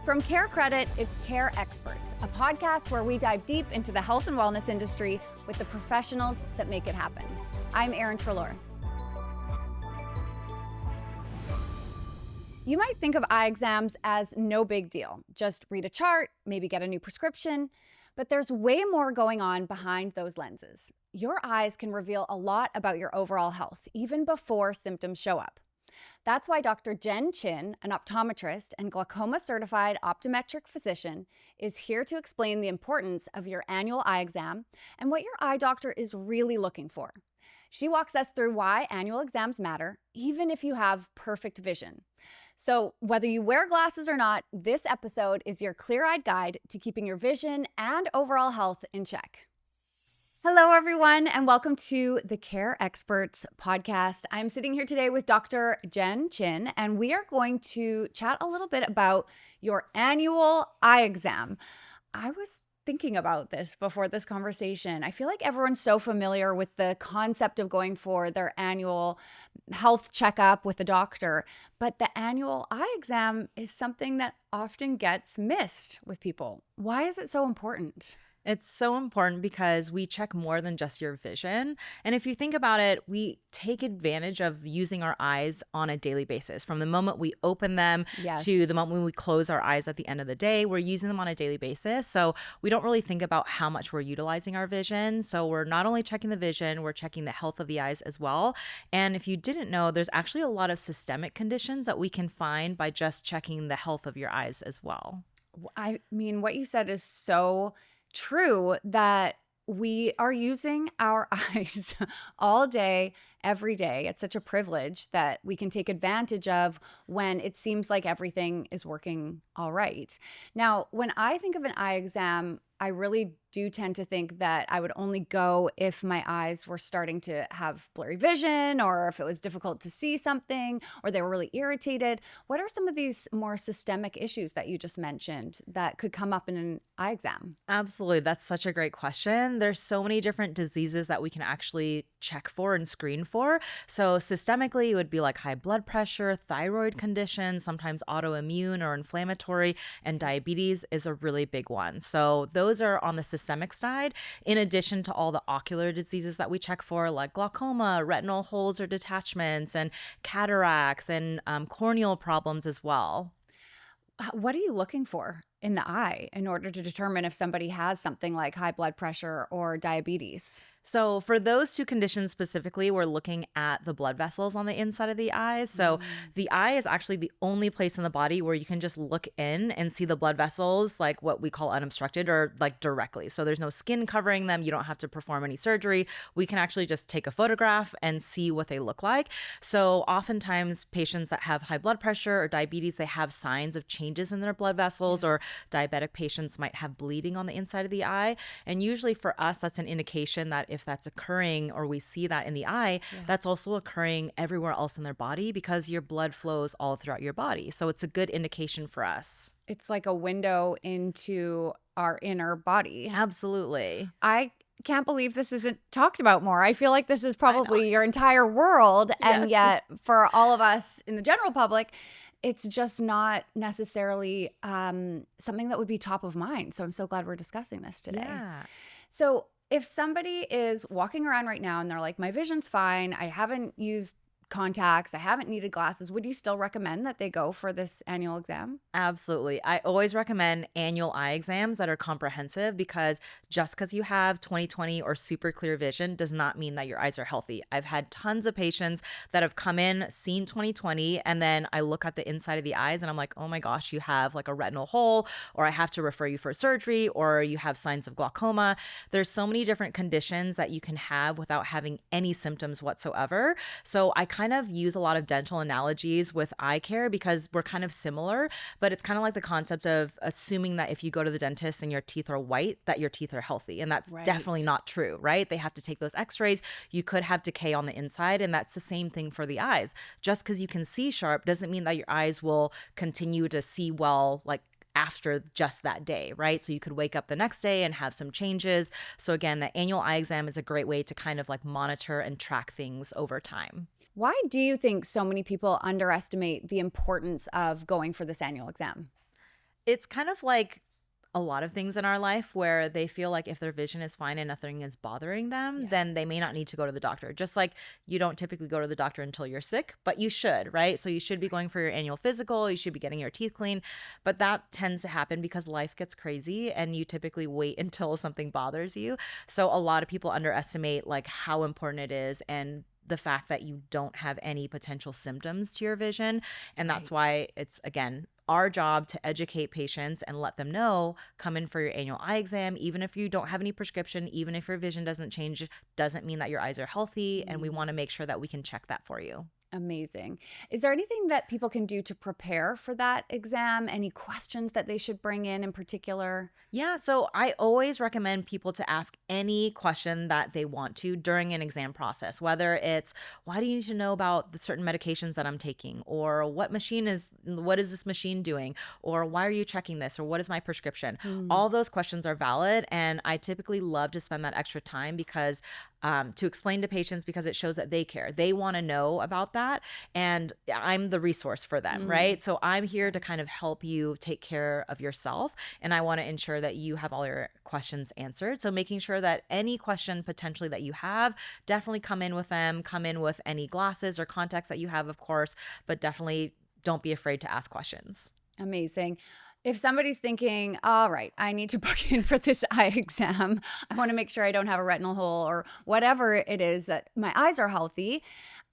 From CareCredit, it's Care Experts, a podcast where we dive deep into the health and wellness industry with the professionals that make it happen. I'm Erin Treloar. You might think of eye exams as no big deal. Just read a chart, maybe get a new prescription, but there's way more going on behind those lenses. Your eyes can reveal a lot about your overall health, even before symptoms show up. That's why Dr. Jenn Chinn, an optometrist and glaucoma-certified optometric physician, is here to explain the importance of your annual eye exam and what your eye doctor is really looking for. She walks us through why annual exams matter, even if you have perfect vision. So whether you wear glasses or not, this episode is your clear-eyed guide to keeping your vision and overall health in check. Hello, everyone, and welcome to the Care Experts podcast. I'm sitting here today with Dr. Jenn Chinn, and we are going to chat a little bit about your annual eye exam. I was thinking about this before this conversation. I feel like everyone's so familiar with the concept of going for their annual health checkup with the doctor, but the annual eye exam is something that often gets missed with people. Why is it so important? It's so important because we check more than just your vision. And if you think about it, we take advantage of using our eyes on a daily basis. From the moment we open them to the moment when we close our eyes at the end of the day, we're using them on a daily basis. So we don't really think about how much we're utilizing our vision. So we're not only checking the vision, we're checking the health of the eyes as well. And if you didn't know, there's actually a lot of systemic conditions that we can find by just checking the health of your eyes as well. I mean, what you said is so true, that we are using our eyes all day, every day. It's such a privilege that we can take advantage of when it seems like everything is working all right. Now, when I think of an eye exam, I really do tend to think that I would only go if my eyes were starting to have blurry vision, or if it was difficult to see something, or they were really irritated. What are some of these more systemic issues that you just mentioned that could come up in an eye exam? Absolutely. That's such a great question. There's so many different diseases that we can actually check for and screen for. So systemically, it would be like high blood pressure, thyroid conditions, sometimes autoimmune or inflammatory, and diabetes is a really big one. So those are on the systemic side, in addition to all the ocular diseases that we check for, like glaucoma, retinal holes or detachments, and cataracts, and corneal problems as well. What are you looking for in the eye in order to determine if somebody has something like high blood pressure or diabetes? So for those two conditions specifically, we're looking at the blood vessels on the inside of the eyes. So the eye is actually the only place in the body where you can just look in and see the blood vessels, like what we call unobstructed, or like directly. So there's no skin covering them. You don't have to perform any surgery. We can actually just take a photograph and see what they look like. So oftentimes patients that have high blood pressure or diabetes, they have signs of changes in their blood vessels, or diabetic patients might have bleeding on the inside of the eye. And usually for us, that's an indication that if that's occurring, or we see that in the eye, that's also occurring everywhere else in their body, because your blood flows all throughout your body. So it's a good indication for us. It's like a window into our inner body. Absolutely. I can't believe this isn't talked about more. I feel like this is probably your entire world. And yet for all of us in the general public, it's just not necessarily something that would be top of mind. So I'm so glad we're discussing this today. Yeah. So if somebody is walking around right now and they're like, my vision's fine, I haven't used contacts, I haven't needed glasses, would you still recommend that they go for this annual exam? Absolutely. I always recommend annual eye exams that are comprehensive, because just because you have 20/20 or super clear vision does not mean that your eyes are healthy. I've had tons of patients that have come in, seen 20/20, and then I look at the inside of the eyes and I'm like, oh my gosh, you have like a retinal hole, or I have to refer you for surgery, or you have signs of glaucoma. There's so many different conditions that you can have without having any symptoms whatsoever. So I kind of use a lot of dental analogies with eye care because we're kind of similar, but it's kind of like the concept of assuming that if you go to the dentist and your teeth are white, that your teeth are healthy. And that's definitely not true, right? They have to take those x-rays. You could have decay on the inside, and that's the same thing for the eyes. Just because you can see sharp doesn't mean that your eyes will continue to see well, like after just that day, right? So you could wake up the next day and have some changes. So again, the annual eye exam is a great way to kind of like monitor and track things over time. Why do you think so many people underestimate the importance of going for this annual exam? It's kind of like a lot of things in our life where they feel like if their vision is fine and nothing is bothering them, then Yes. they may not need to go to the doctor. Just like you don't typically go to the doctor until you're sick, but you should, right? So you should be going for your annual physical, you should be getting your teeth cleaned, but that tends to happen because life gets crazy and you typically wait until something bothers you. So a lot of people underestimate like how important it is and the fact that you don't have any potential symptoms to your vision. And that's Right. why it's, again, our job to educate patients and let them know, come in for your annual eye exam. Even if you don't have any prescription, even if your vision doesn't change, doesn't mean that your eyes are healthy. And we Mm, want to make sure that we can check that for you. amazing. Is there anything that people can do to prepare for that exam? Any questions that they should bring in particular? Yeah, so I always recommend people to ask any question that they want to during an exam process, whether it's why do you need to know about the certain medications that I'm taking, or what is this machine doing, or why are you checking this, or what is my prescription? Mm, All those questions are valid, and I typically love to spend that extra time because to explain to patients because it shows that they care. They want to know about that, and I'm the resource for them, mm. right? So I'm here to kind of help you take care of yourself, and I want to ensure that you have all your questions answered. So making sure that any question potentially that you have, definitely come in with them, come in with any glasses or contacts that you have, of course, but definitely don't be afraid to ask questions. Amazing. If somebody's thinking, all right, I need to book in for this eye exam, I want to make sure I don't have a retinal hole or whatever it is that my eyes are healthy,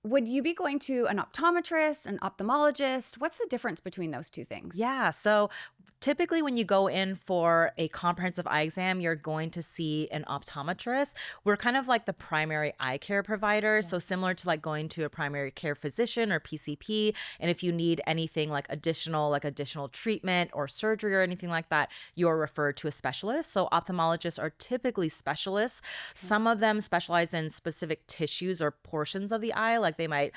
would you be going to an optometrist, an ophthalmologist? What's the difference between those two things? Yeah. So typically, when you go in for a comprehensive eye exam, you're going to see an optometrist. We're kind of like the primary eye care provider. Yeah. So, similar to like going to a primary care physician or PCP. And if you need anything like additional treatment or surgery or anything like that, you're referred to a specialist. So, ophthalmologists are typically specialists. Okay. Some of them specialize in specific tissues or portions of the eye, like they might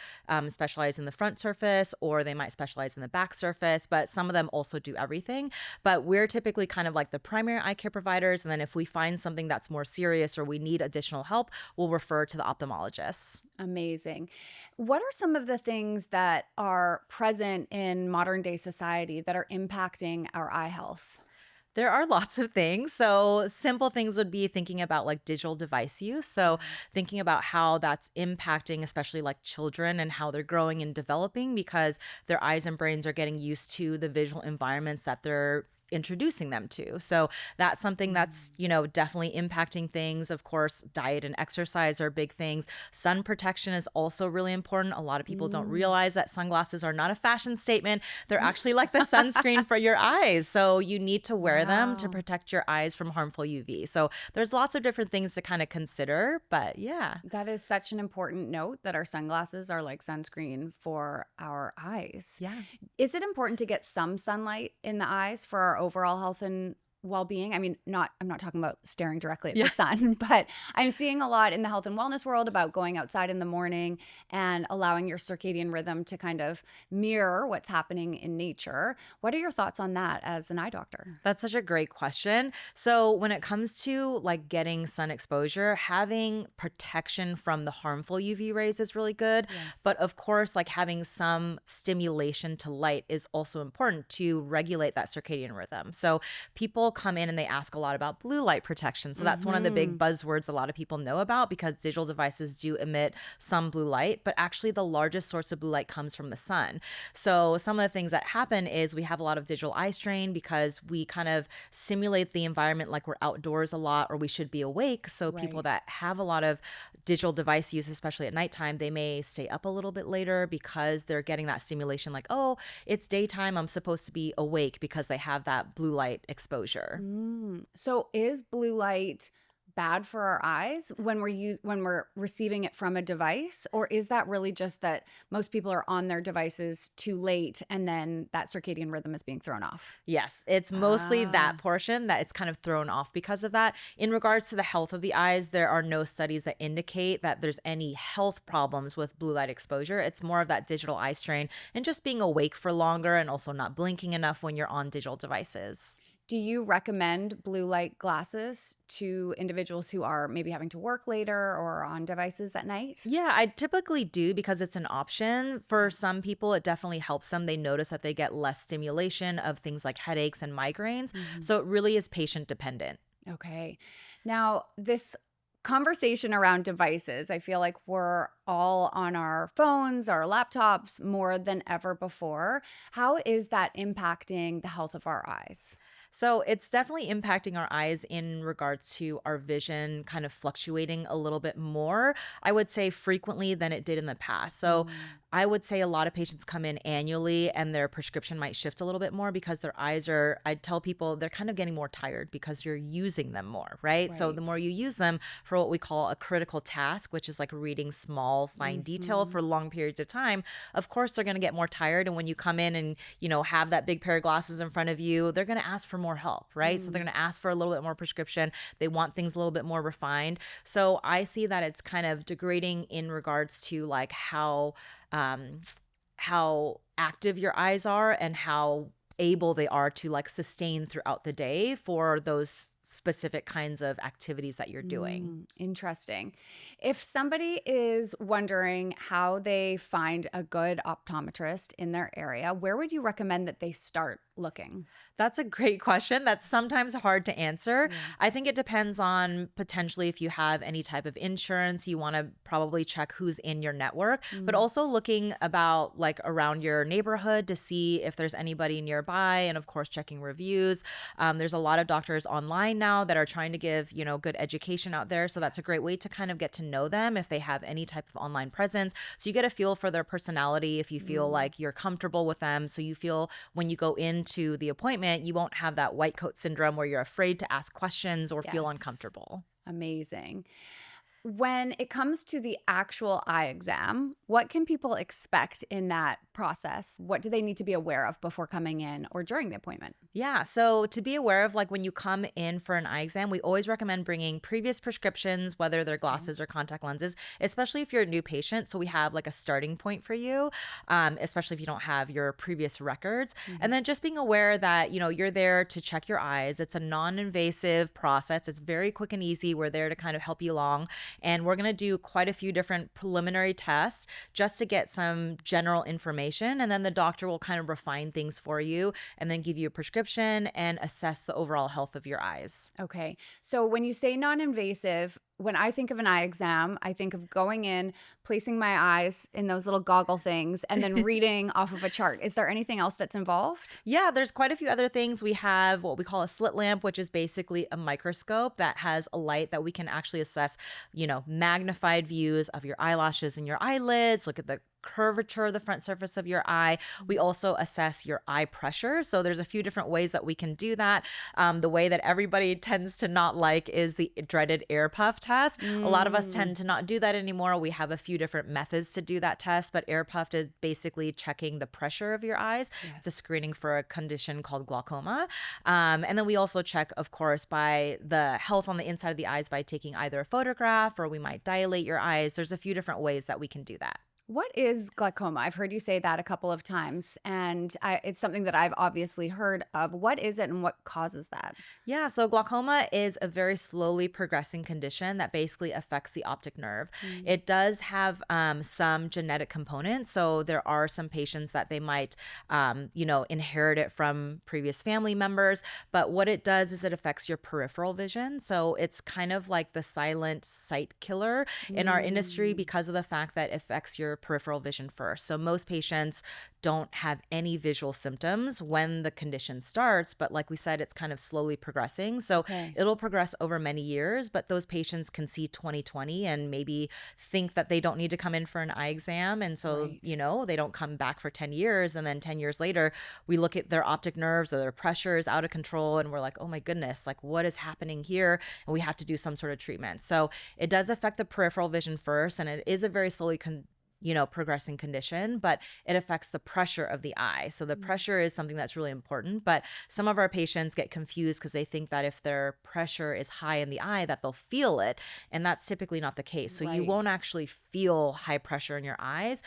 specialize in the front surface or they might specialize in the back surface, but some of them also do everything. But we're typically kind of like the primary eye care providers. And then if we find something that's more serious or we need additional help, we'll refer to the ophthalmologists. Amazing. What are some of the things that are present in modern day society that are impacting our eye health? There are lots of things. So, simple things would be thinking about like digital device use. So, Yeah. thinking about how that's impacting, especially like children and how they're growing and developing because their eyes and brains are getting used to the visual environments that they're introducing them to. So that's something that's, Mm. definitely impacting things. Of course, diet and exercise are big things. Sun protection is also really important. A lot of people don't Mm. realize that sunglasses are not a fashion statement. They're actually like the sunscreen for your eyes. So you need to wear them to Wow. protect your eyes from harmful UV. So there's lots of different things to kind of consider, but yeah. That is such an important note that our sunglasses are like sunscreen for our eyes. Yeah. Is it important to get some sunlight in the eyes for our overall health and well-being? I mean, I'm not talking about staring directly at the Yeah. sun, but I'm seeing a lot in the health and wellness world about going outside in the morning and allowing your circadian rhythm to kind of mirror what's happening in nature. What are your thoughts on that as an eye doctor? That's such a great question. So, when it comes to like getting sun exposure, having protection from the harmful UV rays is really good. Yes. But of course, like having some stimulation to light is also important to regulate that circadian rhythm. So, people come in and they ask a lot about blue light protection. So, that's one of the big Mhm. buzzwords a lot of people know about because digital devices do emit some blue light, but actually, the largest source of blue light comes from the sun. So, some of the things that happen is we have a lot of digital eye strain because we kind of simulate the environment like we're outdoors a lot or we should be awake. So, people Right. that have a lot of digital device use, especially at nighttime, they may stay up a little bit later because they're getting that stimulation like, oh, it's daytime. I'm supposed to be awake because they have that blue light exposure. So is blue light bad for our eyes when when we're receiving it from a device, or is that really just that most people are on their devices too late and then that circadian rhythm is being thrown off? Yes, it's mostly that Ah, portion that it's kind of thrown off because of that. In regards to the health of the eyes, there are no studies that indicate that there's any health problems with blue light exposure. It's more of that digital eye strain and just being awake for longer and also not blinking enough when you're on digital devices. Do you recommend blue light glasses to individuals who are maybe having to work later or on devices at night? Yeah, I typically do because it's an option. For some people, it definitely helps them. They notice that they get less stimulation of things like headaches and migraines. Mhm. So it really is patient dependent. Okay. Now, this conversation around devices, I feel like we're all on our phones, our laptops more than ever before. How is that impacting the health of our eyes? So it's definitely impacting our eyes in regards to our vision kind of fluctuating a little bit more, I would say frequently than it did in the past. So Mm, I would say a lot of patients come in annually and their prescription might shift a little bit more because their eyes are, I tell people they're kind of getting more tired because you're using them more, right? So the more right. you use them for what we call a critical task, which is like reading small, fine detail Hmm. for long periods of time, of course they're going to get more tired. And when you come in and, have that big pair of glasses in front of you, they're going to ask for more help, right? So they're Mm, going to ask for a little bit more prescription. They want things a little bit more refined. So I see that it's kind of degrading in regards to like um how active your eyes are and how able they are to like sustain throughout the day for those specific kinds of activities that you're doing. interesting. If somebody is wondering how they find a good optometrist in their area, where would you recommend that they start looking? That's a great question. That's sometimes hard to answer. Yeah. I think it depends on potentially if you have any type of insurance, you want to probably check who's in your network, but Mm, also looking about like around your neighborhood to see if there's anybody nearby and of course checking reviews. There's a lot of doctors online now that are trying to give, good education out there. So that's a great way to kind of get to know them if they have any type of online presence. So you get a feel for their personality if you feel mm, like you're comfortable with them. So you feel when you go into the appointment, you won't have that white coat syndrome where you're afraid to ask questions or feel yes. uncomfortable. Amazing. When it comes to the actual eye exam, what can people expect in that process? What do they need to be aware of before coming in or during the appointment? Yeah. So to be aware of, like when you come in for an eye exam, we always recommend bringing previous prescriptions, whether they're Okay. glasses or contact lenses, especially if you're a new patient. So we have like a starting point for you, especially if you don't have your previous records. And Mhm. then just being aware that, you're there to check your eyes. It's a non invasive process, it's very quick and easy. We're there to kind of help you along. And we're going to do quite a few different preliminary tests just to get some general information. And then the doctor will kind of refine things for you and then give you a prescription and assess the overall health of your eyes. Okay. So when you say non invasive, when I think of an eye exam, I think of going in, placing my eyes in those little goggle things, and then reading off of a chart. Is there anything else that's involved? Yeah, there's quite a few other things. We have what we call a slit lamp, which is basically a microscope that has a light that we can actually assess, magnified views of your eyelashes and your eyelids, look at the curvature of the front surface of your eye. We also assess your eye pressure. So there's a few different ways that we can do that. The way that everybody tends to not like is the dreaded air puff test. A lot of us Mm, tend to not do that anymore. We have a few different methods to do that test, but air puff is basically checking the pressure of your eyes. It's a yes. screening for a condition called glaucoma. And then we also check, of course, by the health on the inside of the eyes by taking either a photograph or we might dilate your eyes. There's a few different ways that we can do that. What is glaucoma? I've heard you say that a couple of times, and it's something that I've obviously heard of. What is it and what causes that? Yeah, so glaucoma is a very slowly progressing condition that basically affects the optic nerve. Mm, It does have some genetic components. So there are some patients that they might, inherit it from previous family members. But what it does is it affects your peripheral vision. So it's kind of like the silent sight killer in our industry mm, because of the fact that it affects your peripheral vision first. So most patients don't have any visual symptoms when the condition starts, but like we said, it's kind of slowly progressing. So okay. it'll progress over many years, but those patients can see 20/20 and maybe think that they don't need to come in for an eye exam. And so, Right. they don't come back for 10 years. And then 10 years later, we look at their optic nerves or their pressure is out of control. And we're like, oh my goodness, like what is happening here? And we have to do some sort of treatment. So it does affect the peripheral vision first. And it is a very slowly progressing condition, but it affects the pressure of the eye. So the pressure is something that's really important, but some of our patients get confused because they think that if their pressure is high in the eye that they'll feel it, and that's typically not the case. So you won't Right. actually feel high pressure in your eyes.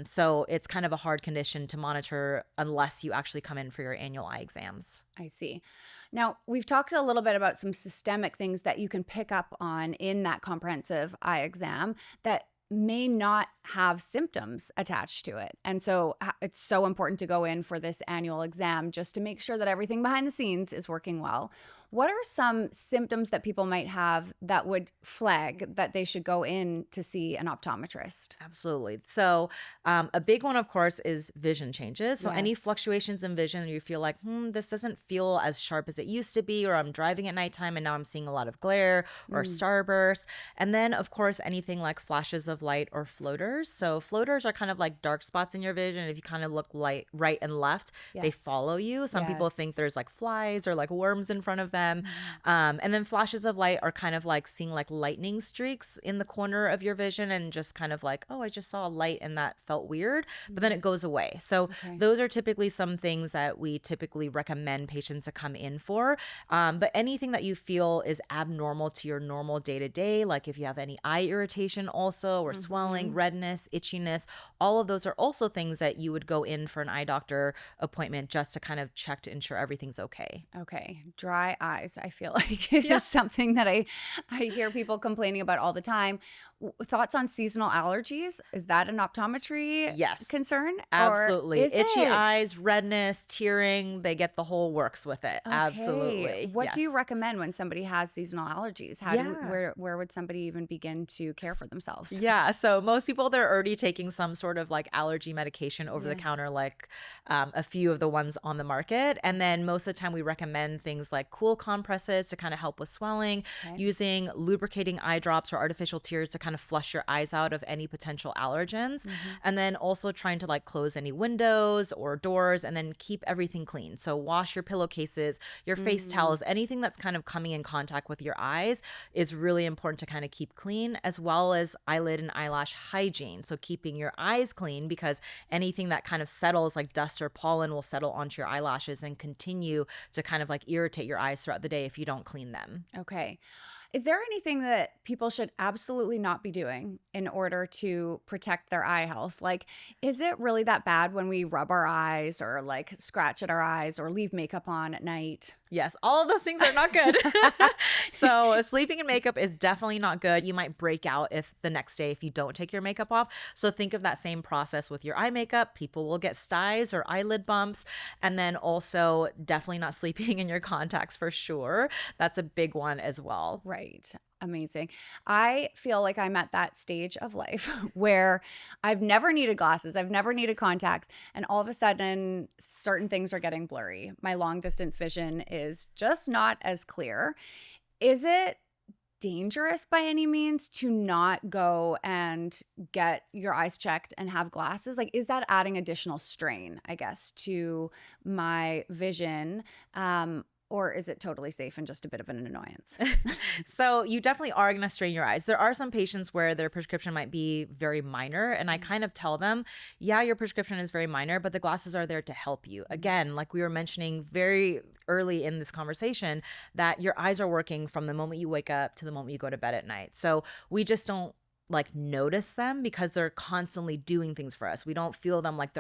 So it's kind of a hard condition to monitor unless you actually come in for your annual eye exams. I see. Now, we've talked a little bit about some systemic things that you can pick up on in that comprehensive eye exam that may not have symptoms attached to it. And so it's so important to go in for this annual exam just to make sure that everything behind the scenes is working well. What are some symptoms that people might have that would flag that they should go in to see an optometrist? Absolutely. So, a big one, of course, is vision changes. So, any Yes. fluctuations in vision, you feel like, this doesn't feel as sharp as it used to be, or I'm driving at nighttime and now I'm seeing a lot of glare or Mm. starbursts. And then, of course, anything like flashes of light or floaters. So, floaters are kind of like dark spots in your vision. If you kind of look light, right and left, they Yes. follow you. Some people think Yes. there's like flies or like worms in front of them. Mhm. And then flashes of light are kind of like seeing like lightning streaks in the corner of your vision and just kind of like, oh, I just saw a light and that felt weird, but then it goes away. So Okay. those are typically some things that we typically recommend patients to come in for. But anything that you feel is abnormal to your normal day to day, like if you have any eye irritation also, or swelling, Mhm. redness, itchiness, all of those are also things that you would go in for an eye doctor appointment just to kind of check to ensure everything's okay. Okay. Dry eyes, I feel like it Yeah. is something that I hear people complaining about all the time. Thoughts on seasonal allergies? Is that an optometry Yes. concern or Absolutely. is Itchy it? eyes, redness, tearing, they get the whole works with it. Okay. Absolutely. What do you Yes. recommend when somebody has seasonal allergies? Yeah. Where would somebody even begin to care for themselves? Yeah. So most people, they're already taking some sort of like allergy medication over the Yes. counter, like a few of the ones on the market. And then most of the time, we recommend things like cool compresses to kind of help with swelling, Okay. using lubricating eye drops or artificial tears to kind of flush your eyes out of any potential allergens. Mhm. And then also trying to like close any windows or doors and then keep everything clean. So wash your pillowcases, your face Mm. towels, anything that's kind of coming in contact with your eyes is really important to kind of keep clean, as well as eyelid and eyelash hygiene. So keeping your eyes clean, because anything that kind of settles like dust or pollen will settle onto your eyelashes and continue to kind of like irritate your eyes throughout the day if you don't clean them. Okay. Is there anything that people should absolutely not be doing in order to protect their eye health? Like, is it really that bad when we rub our eyes or like scratch at our eyes or leave makeup on at night? Yes, all of those things are not good. So sleeping in makeup is definitely not good. You might break out if the next day if you don't take your makeup off. So think of that same process with your eye makeup. People will get styes or eyelid bumps. And then also definitely not sleeping in your contacts for sure. That's a big one as well. Right. Amazing. I feel like I'm at that stage of life where I've never needed glasses, I've never needed contacts, and all of a sudden, certain things are getting blurry. My long distance vision is just not as clear. Is it dangerous by any means to not go and get your eyes checked and have glasses? Like, is that adding additional strain, I guess, to my vision? Or is it totally safe and just a bit of an annoyance? So you definitely are going to strain your eyes. There are some patients where their prescription might be very minor, and I kind of tell them, yeah, your prescription is very minor, but the glasses are there to help you. Again, like we were mentioning very early in this conversation, that your eyes are working from the moment you wake up to the moment you go to bed at night. So we just don't like notice them because they're constantly doing things for us. We don't feel them like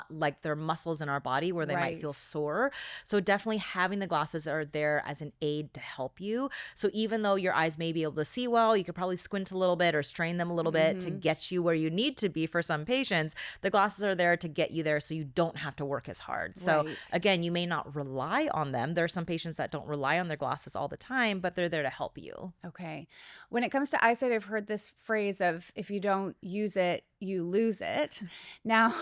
like they're muscles in our body where they might feel Right. sore. So definitely having the glasses are there as an aid to help you. So even though your eyes may be able to see well, you could probably squint a little bit or strain them a little bit to Mm-hmm. get you where you need to be for some patients. The glasses are there to get you there so you don't have to work as hard. So Right. again, you may not rely on them. There are some patients that don't rely on their glasses all the time, but they're there to help you. Okay. When it comes to eyesight, I've heard this phrase of if you don't use it, you lose it. Now,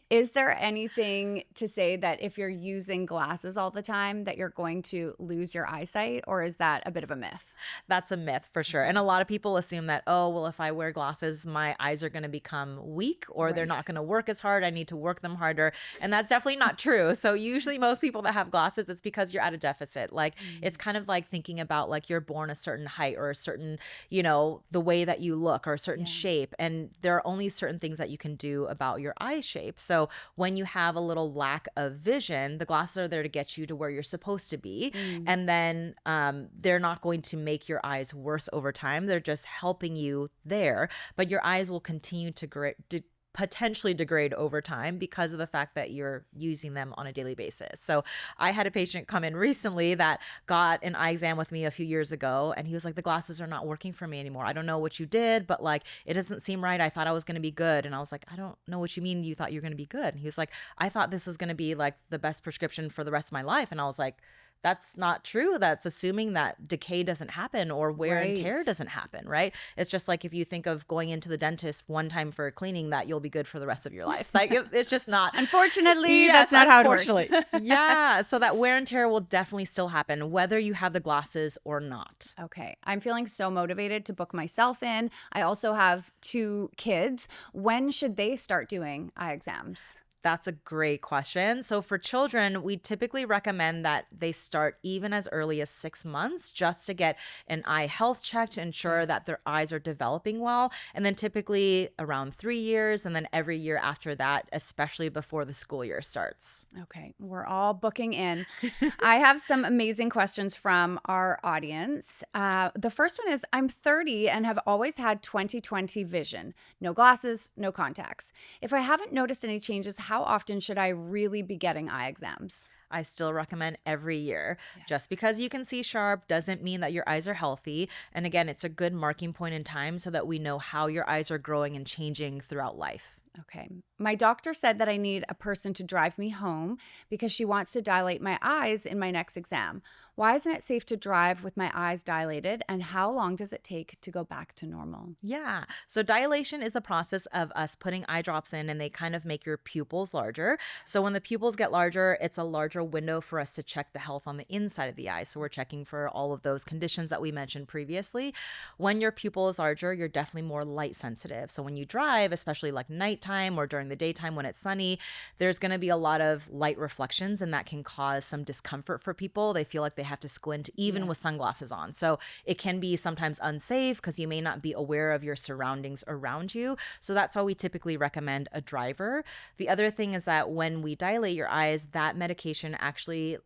is there anything to say that if you're using glasses all the time that you're going to lose your eyesight, or is that a bit of a myth? That's a myth for sure. And Okay. a lot of people assume that, oh, well, if I wear glasses, my eyes are going to become weak or they're not Right. going to work as hard. I need to work them harder. And that's definitely not true. So usually most people that have glasses, it's because you're at a deficit. Like it's Mm. kind of like thinking about like you're born a certain height or a certain, the way that you look. look or a certain shape, and there are only certain things that you can do about your eye shape. So when you have a little lack of vision, the glasses are there to get you to where you're supposed to be. And then they're not going to make your eyes worse over time. They're just helping you there, but your eyes will continue to potentially degrade over time because of the fact that you're using them on a daily basis. So I had a patient come in recently that got an eye exam with me a few years ago, and he was like, the glasses are not working for me anymore. I don't know what you did, but like, it doesn't seem right. I thought I was going to be good. And I was like, I don't know what you mean you thought you were going to be good. And he was like, I thought this was going to be like the best prescription for the rest of my life. And I was like, that's not true. That's assuming that decay doesn't happen or wear and tear doesn't happen, right? It's just like if you think of going into the dentist one time for a cleaning, that you'll be good for the rest of your life. Like it's just not. Unfortunately, that's not how it works. Yeah. So that wear and tear will definitely still happen whether you have the glasses or not. Okay. I'm feeling so motivated to book myself in. I also have 2 kids. When should they start doing eye exams? That's a great question. So for children, we typically recommend that they start even as early as 6 months just to get an eye health check to ensure that their eyes are developing well. And then typically around 3 years, and then every year after that, especially before the school year starts. Okay, we're all booking in. I have some amazing questions from our audience. The first one is, I'm 30 and have always had 20/20 vision. No glasses, no contacts. If I haven't noticed any changes, how often should I really be getting eye exams? I still recommend every year. Just because you can see sharp doesn't mean that your eyes are healthy. And again, it's a good marking point in time so that we know how your eyes are growing and changing throughout life. Okay. My doctor said that I need a person to drive me home because she wants to dilate my eyes in my next exam. Why isn't it safe to drive with my eyes dilated, and how long does it take to go back to normal? Yeah. So dilation is the process of us putting eye drops in, and they kind of make your pupils larger. So when the pupils get larger, it's a larger window for us to check the health on the inside of the eye. So we're checking for all of those conditions that we mentioned previously. When your pupil is larger, you're definitely more light sensitive. So when you drive, especially like nighttime or during the daytime when it's sunny, there's going to be a lot of light reflections, and that can cause some discomfort for people. They feel like they have to squint even with sunglasses on. So it can be sometimes unsafe because you may not be aware of your surroundings around you. So that's why we typically recommend a driver. The other thing is that when we dilate your eyes, that medication actually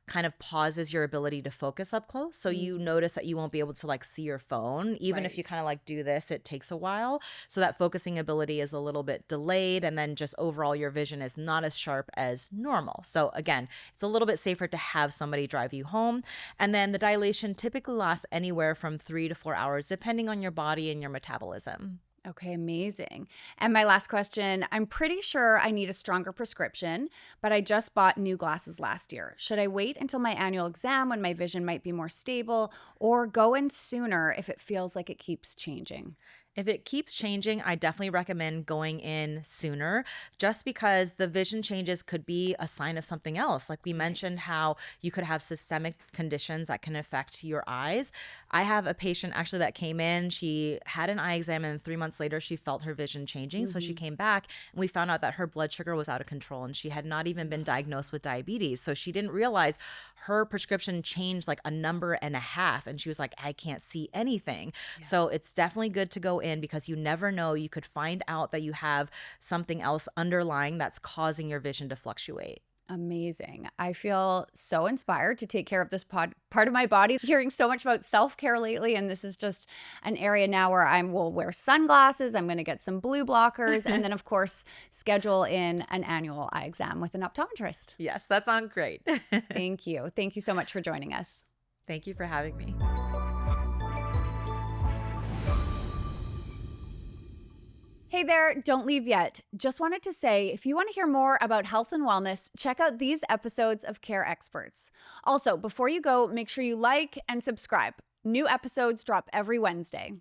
kind of pauses your ability to focus up close. So you notice that you won't be able to see your phone. Even if you kind of do this, it takes a while. So that focusing ability is a little bit delayed. And then just overall, your vision is not as sharp as normal. So again, it's a little bit safer to have somebody drive you home. And then the dilation typically lasts anywhere from 3 to 4 hours, depending on your body and your metabolism. Okay, amazing. And my last question, I'm pretty sure I need a stronger prescription, but I just bought new glasses last year. Should I wait until my annual exam when my vision might be more stable, or go in sooner if it feels like it keeps changing? If it keeps changing, I definitely recommend going in sooner, just because the vision changes could be a sign of something else. Like we mentioned how you could have systemic conditions that can affect your eyes. I have a patient actually that came in, she had an eye exam, and 3 months later she felt her vision changing. So she came back and we found out that her blood sugar was out of control, and she had not even been diagnosed with diabetes. So she didn't realize her prescription changed like a number and a half, and she was like, I can't see anything. So it's definitely good to go in, because you never know, you could find out that you have something else underlying that's causing your vision to fluctuate. Amazing. I feel so inspired to take care of this part of my body. Hearing so much about self-care lately, and this is just an area now where I will wear sunglasses, I'm going to get some blue blockers, and then of course schedule in an annual eye exam with an optometrist. Yes, that sounds great. Thank you. Thank you so much for joining us. Thank you for having me. Hey there, don't leave yet. Just wanted to say, if you want to hear more about health and wellness, check out these episodes of Care Experts. Also, before you go, make sure you like and subscribe. New episodes drop every Wednesday.